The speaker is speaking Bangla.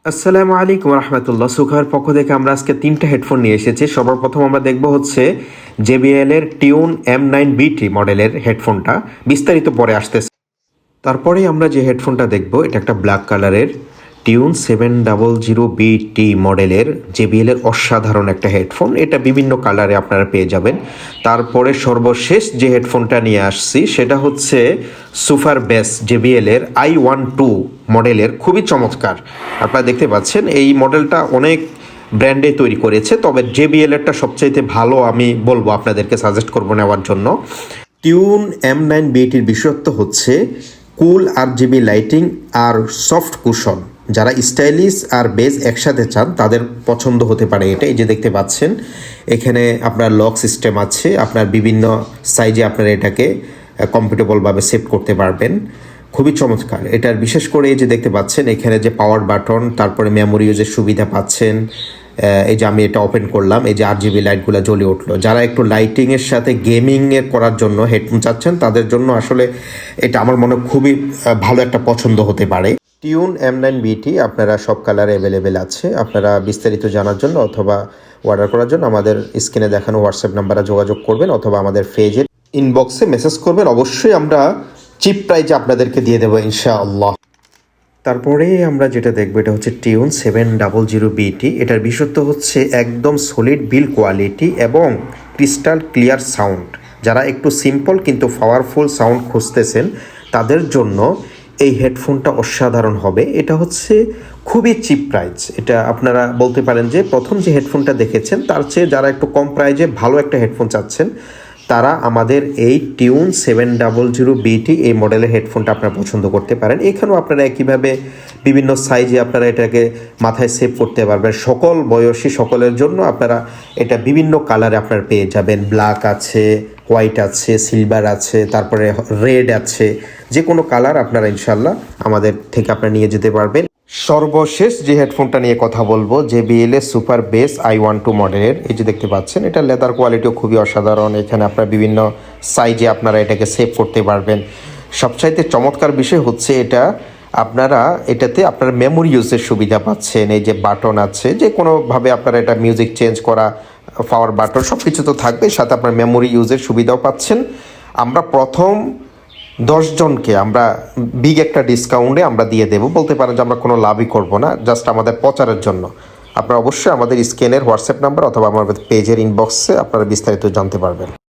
আসসালামু আলাইকুম রহমতুল্লাহ। সুখার পক্ষ থেকে আমরা আজকে তিনটা হেডফোন নিয়ে এসেছি। সবার প্রথম আমরা দেখব হচ্ছে JBL এর টিউন M9BT মডেলের হেডফোনটা, বিস্তারিত পরে আসতেছে। তারপরে আমরা যে হেডফোনটা দেখব এটা একটা ব্ল্যাক কালারের টিউন 700BT মডেলের JBL এর অসাধারণ একটা হেডফোন, এটা বিভিন্ন কালারে আপনারা পেয়ে যাবেন। তারপরে সর্বশেষ যে হেডফোনটা নিয়ে আসছি সেটা হচ্ছে সুপার বেস JBL এর I12 মডেলের, খুবই চমৎকার। আপনারা দেখতে পাচ্ছেন এই মডেলটা অনেক ব্র্যান্ডে তৈরি করেছে, তবে JBL এরটা সবচাইতে ভালো আমি বলবো, আপনাদেরকে সাজেস্ট করবো নেওয়ার জন্য। টিউন M9BTর বিশেষত্ব হচ্ছে কুল RGB লাইটিং আর সফট কুশন। যারা স্টাইলিশ আর বেজ একসাথে চান তাদের পছন্দ হতে পারে এটা। এই যে দেখতে পাচ্ছেন এখানে আপনার লক সিস্টেম আছে, আপনার বিভিন্ন সাইজে আপনারা এটাকে কমফোর্টেবলভাবে সেট করতে পারবেন। খুবই চমৎকার এটার। বিশেষ করে এই যে দেখতে পাচ্ছেন এখানে যে পাওয়ার বাটন, তারপরে মেমোরি ইউজের সুবিধা পাচ্ছেন। এই যে আমি এটা ওপেন করলাম, এই যে RGB লাইটগুলো জ্বলে উঠলো। যারা একটু লাইটিংয়ের সাথে গেমিংয়ের করার জন্য হেডফোন চাচ্ছেন তাদের জন্য আসলে এটা আমার মনে খুবই ভালো একটা পছন্দ হতে পারে। টিউন M9BT আপনারা সব কালারে অ্যাভেলেবেল আছে। আপনারা বিস্তারিত জানার জন্য অথবা অর্ডার করার জন্য আমাদের স্ক্রিনে দেখানো হোয়াটসঅ্যাপ নাম্বারে যোগাযোগ করবেন অথবা আমাদের পেজের ইনবক্সে মেসেজ করবেন। অবশ্যই আমরা চিপ প্রাইজে আপনাদেরকে দিয়ে দেবো ইনশাআল্লাহ। তারপরে আমরা যেটা দেখবো এটা হচ্ছে টিউন 700BT। এটার বিশেষত্ব হচ্ছে একদম সলিড বিল্ড কোয়ালিটি এবং ক্রিস্টাল ক্লিয়ার সাউন্ড। যারা একটু সিম্পল কিন্তু পাওয়ারফুল সাউন্ড খুঁজতেছেন তাদের জন্য এই হেডফোনটা অসাধারণ হবে। এটা হচ্ছে খুবই চিপ প্রাইস। এটা আপনারা বলতে পারেন যে প্রথম যে হেডফোনটা দেখেছেন তার চেয়ে যারা একটু কম প্রাইজে ভালো একটা হেডফোন চাচ্ছেন তারা আমাদের এই টিউন 700BT এই মডেলের হেডফোনটা আপনারা পছন্দ করতে পারেন। এখানেও আপনারা একইভাবে বিভিন্ন সাইজে আপনারা এটাকে মাথায় সেভ করতে পারবেন। সকল বয়সী সকলের জন্য আপনারা এটা বিভিন্ন কালারে আপনারা পেয়ে যাবেন। ব্ল্যাক আছে, হোয়াইট আছে, সিলভার আছে, তারপরে রেড আছে। যে কোনো কালার আপনারা ইনশাল্লাহ আমাদের থেকে আপনারা নিয়ে যেতে পারবেন। সর্বশেষ যে হেডফোনটা নিয়ে কথা বলবো JBL এর সুপার বেস I12 মডেলের। এই যে দেখতে পাচ্ছেন এটা লেদার কোয়ালিটিও খুবই অসাধারণ। এখানে আপনারা বিভিন্ন সাইজে আপনারা এটাকে সেভ করতে পারবেন। সবচাইতে চমৎকার বিষয় হচ্ছে এটা আপনারা এটাতে আপনার মেমোরি ইউজের সুবিধা পাচ্ছেন। এই যে বাটন আছে, যে কোনোভাবে আপনারা এটা মিউজিক চেঞ্জ করা, পাওয়ার বাটন সব কিছু তো থাকবে, সাথে আপনার মেমোরি ইউজের সুবিধাও পাচ্ছেন। আমরা প্রথম 10 জনকে আমরা বিগ একটা ডিসকাউন্টে আমরা দিয়ে দেবো। বলতে পারেন যে আমরা কোনো লাভই করব না, জাস্ট আমাদের প্রচারের জন্য। আপনারা অবশ্যই আমাদের স্ক্রিনের হোয়াটসঅ্যাপ নাম্বার অথবা আমাদের পেজের ইনবক্সে আপনারা বিস্তারিত জানতে পারবেন।